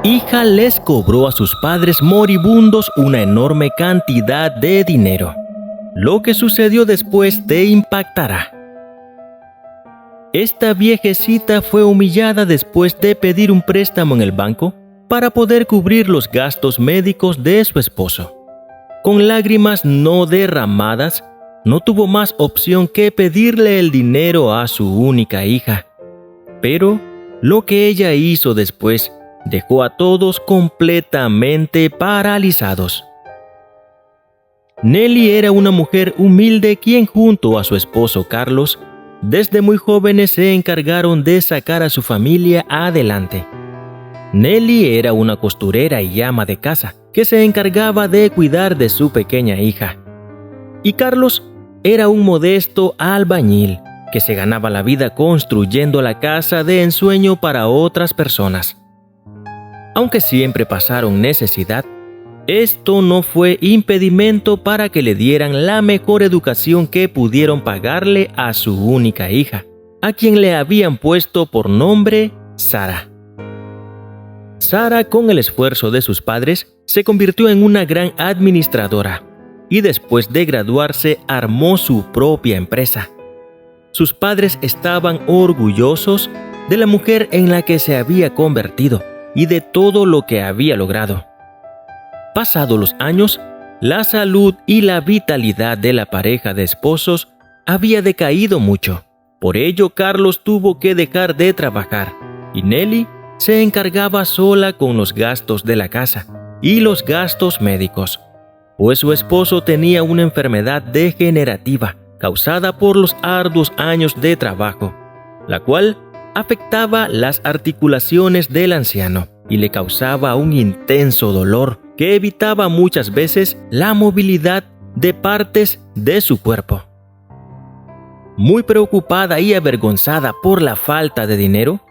hija les cobró a sus padres moribundos una enorme cantidad de dinero. Lo que sucedió después te impactará. Esta viejecita fue humillada después de pedir un préstamo en el banco para poder cubrir los gastos médicos de su esposo. Con lágrimas no derramadas, no tuvo más opción que pedirle el dinero a su única hija. Pero lo que ella hizo después dejó a todos completamente paralizados. Nelly era una mujer humilde quien junto a su esposo Carlos, desde muy jóvenes se encargaron de sacar a su familia adelante. Nelly era una costurera y ama de casa que se encargaba de cuidar de su pequeña hija. Y Carlos era un modesto albañil que se ganaba la vida construyendo la casa de ensueño para otras personas. Aunque siempre pasaron necesidad, esto no fue impedimento para que le dieran la mejor educación que pudieron pagarle a su única hija, a quien le habían puesto por nombre Sara. Sara, con el esfuerzo de sus padres, se convirtió en una gran administradora y después de graduarse armó su propia empresa. Sus padres estaban orgullosos de la mujer en la que se había convertido y de todo lo que había logrado. Pasados los años, la salud y la vitalidad de la pareja de esposos había decaído mucho. Por ello, Carlos tuvo que dejar de trabajar y Nelly se encargaba sola con los gastos de la casa y los gastos médicos, pues su esposo tenía una enfermedad degenerativa causada por los arduos años de trabajo, la cual afectaba las articulaciones del anciano y le causaba un intenso dolor que evitaba muchas veces la movilidad de partes de su cuerpo. Muy preocupada y avergonzada por la falta de dinero,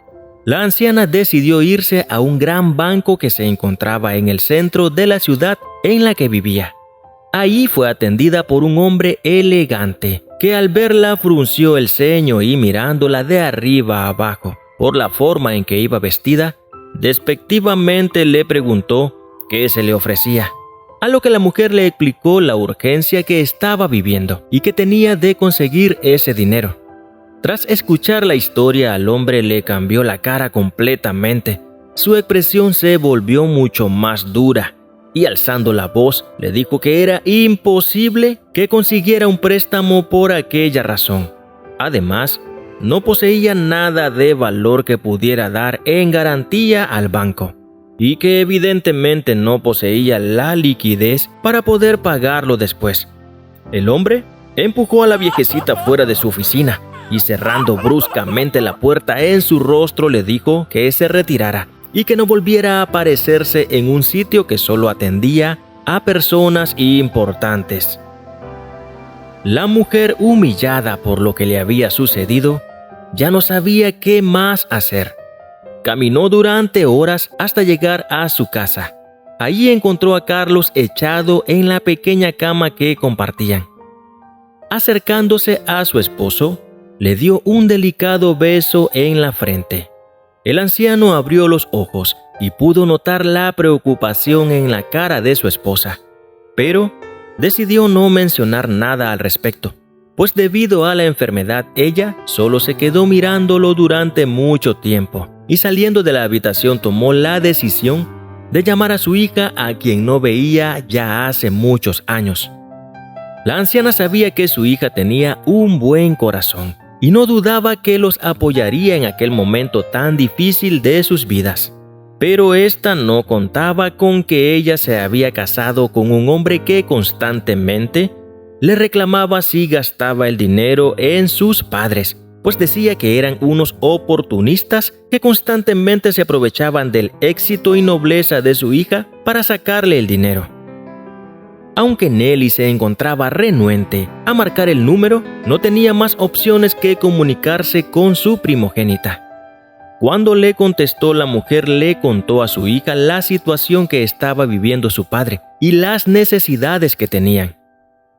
la anciana decidió irse a un gran banco que se encontraba en el centro de la ciudad en la que vivía. Ahí fue atendida por un hombre elegante, que al verla frunció el ceño y mirándola de arriba a abajo, por la forma en que iba vestida, despectivamente le preguntó qué se le ofrecía, a lo que la mujer le explicó la urgencia que estaba viviendo y que tenía de conseguir ese dinero. Tras escuchar la historia, al hombre le cambió la cara completamente. Su expresión se volvió mucho más dura y alzando la voz le dijo que era imposible que consiguiera un préstamo por aquella razón. Además, no poseía nada de valor que pudiera dar en garantía al banco y que evidentemente no poseía la liquidez para poder pagarlo después. El hombre empujó a la viejecita fuera de su oficina y cerrando bruscamente la puerta en su rostro le dijo que se retirara y que no volviera a aparecerse en un sitio que solo atendía a personas importantes. La mujer, humillada por lo que le había sucedido, ya no sabía qué más hacer. Caminó durante horas hasta llegar a su casa. Allí encontró a Carlos echado en la pequeña cama que compartían. Acercándose a su esposo, le dio un delicado beso en la frente. El anciano abrió los ojos y pudo notar la preocupación en la cara de su esposa, pero decidió no mencionar nada al respecto, pues debido a la enfermedad ella solo se quedó mirándolo durante mucho tiempo y saliendo de la habitación tomó la decisión de llamar a su hija, a quien no veía ya hace muchos años. La anciana sabía que su hija tenía un buen corazón y no dudaba que los apoyaría en aquel momento tan difícil de sus vidas. Pero ésta no contaba con que ella se había casado con un hombre que constantemente le reclamaba si gastaba el dinero en sus padres, pues decía que eran unos oportunistas que constantemente se aprovechaban del éxito y nobleza de su hija para sacarle el dinero. Aunque Nelly se encontraba renuente a marcar el número, no tenía más opciones que comunicarse con su primogénita. Cuando le contestó, la mujer le contó a su hija la situación que estaba viviendo su padre y las necesidades que tenían.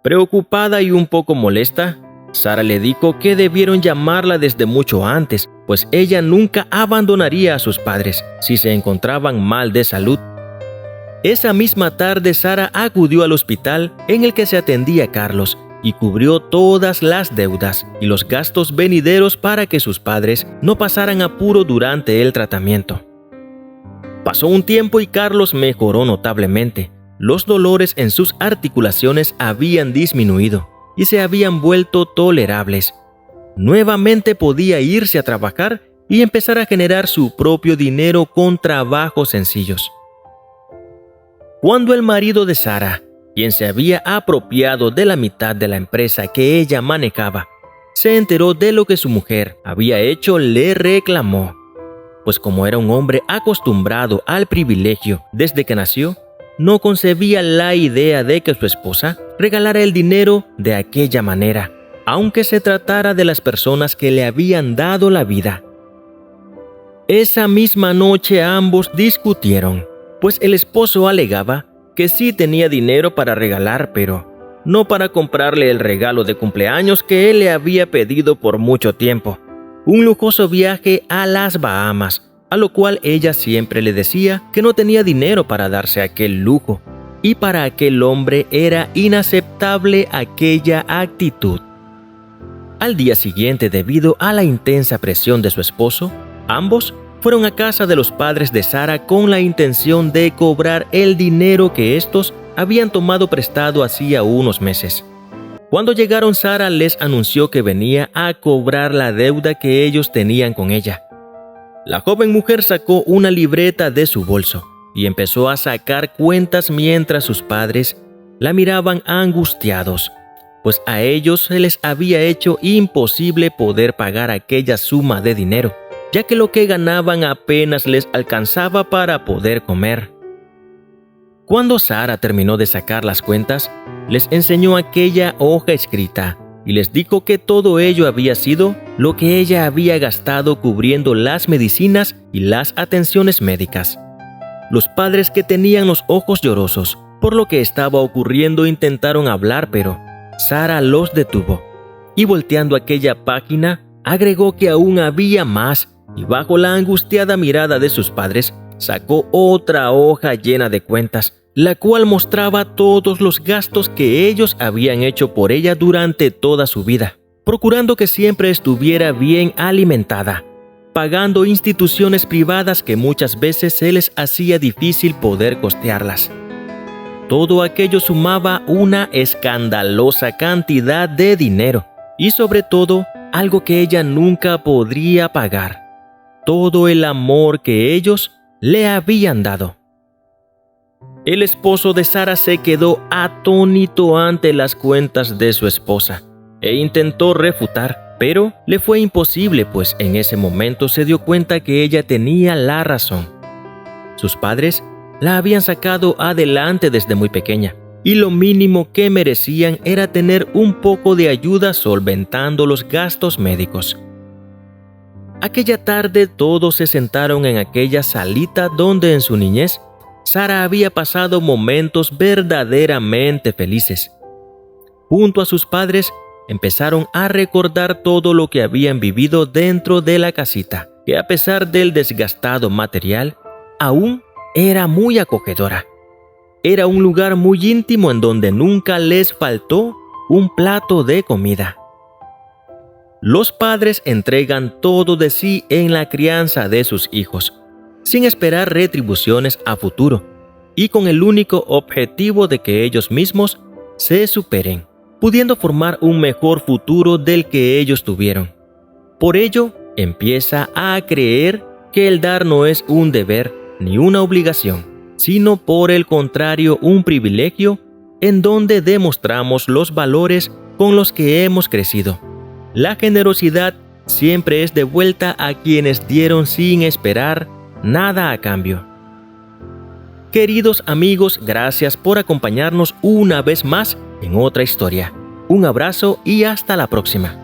Preocupada y un poco molesta, Sara le dijo que debieron llamarla desde mucho antes, pues ella nunca abandonaría a sus padres si se encontraban mal de salud. Esa misma tarde Sara acudió al hospital en el que se atendía Carlos y cubrió todas las deudas y los gastos venideros para que sus padres no pasaran apuro durante el tratamiento. Pasó un tiempo y Carlos mejoró notablemente. Los dolores en sus articulaciones habían disminuido y se habían vuelto tolerables. Nuevamente podía irse a trabajar y empezar a generar su propio dinero con trabajos sencillos. Cuando el marido de Sara, quien se había apropiado de la mitad de la empresa que ella manejaba, se enteró de lo que su mujer había hecho, le reclamó, pues como era un hombre acostumbrado al privilegio desde que nació, no concebía la idea de que su esposa regalara el dinero de aquella manera, aunque se tratara de las personas que le habían dado la vida. Esa misma noche ambos discutieron, pues el esposo alegaba que sí tenía dinero para regalar, pero no para comprarle el regalo de cumpleaños que él le había pedido por mucho tiempo, un lujoso viaje a las Bahamas, a lo cual ella siempre le decía que no tenía dinero para darse aquel lujo, y para aquel hombre era inaceptable aquella actitud. Al día siguiente, debido a la intensa presión de su esposo, ambos fueron a casa de los padres de Sara con la intención de cobrar el dinero que estos habían tomado prestado hacía unos meses. Cuando llegaron, Sara les anunció que venía a cobrar la deuda que ellos tenían con ella. La joven mujer sacó una libreta de su bolso y empezó a sacar cuentas mientras sus padres la miraban angustiados, pues a ellos se les había hecho imposible poder pagar aquella suma de dinero, ya que lo que ganaban apenas les alcanzaba para poder comer. Cuando Sara terminó de sacar las cuentas, les enseñó aquella hoja escrita y les dijo que todo ello había sido lo que ella había gastado cubriendo las medicinas y las atenciones médicas. Los padres, que tenían los ojos llorosos por lo que estaba ocurriendo, intentaron hablar, pero Sara los detuvo y, volteando aquella página, agregó que aún había más, y bajo la angustiada mirada de sus padres, sacó otra hoja llena de cuentas, la cual mostraba todos los gastos que ellos habían hecho por ella durante toda su vida, procurando que siempre estuviera bien alimentada, pagando instituciones privadas que muchas veces se les hacía difícil poder costearlas. Todo aquello sumaba una escandalosa cantidad de dinero y, sobre todo, algo que ella nunca podría pagar: todo el amor que ellos le habían dado. El esposo de Sara se quedó atónito ante las cuentas de su esposa e intentó refutar, pero le fue imposible, pues en ese momento se dio cuenta que ella tenía la razón. Sus padres la habían sacado adelante desde muy pequeña, y lo mínimo que merecían era tener un poco de ayuda solventando los gastos médicos. Aquella tarde todos se sentaron en aquella salita donde en su niñez Sara había pasado momentos verdaderamente felices. Junto a sus padres empezaron a recordar todo lo que habían vivido dentro de la casita, que a pesar del desgastado material, aún era muy acogedora. Era un lugar muy íntimo en donde nunca les faltó un plato de comida. Los padres entregan todo de sí en la crianza de sus hijos, sin esperar retribuciones a futuro, y con el único objetivo de que ellos mismos se superen, pudiendo formar un mejor futuro del que ellos tuvieron. Por ello, empieza a creer que el dar no es un deber ni una obligación, sino por el contrario un privilegio en donde demostramos los valores con los que hemos crecido. La generosidad siempre es devuelta a quienes dieron sin esperar nada a cambio. Queridos amigos, gracias por acompañarnos una vez más en otra historia. Un abrazo y hasta la próxima.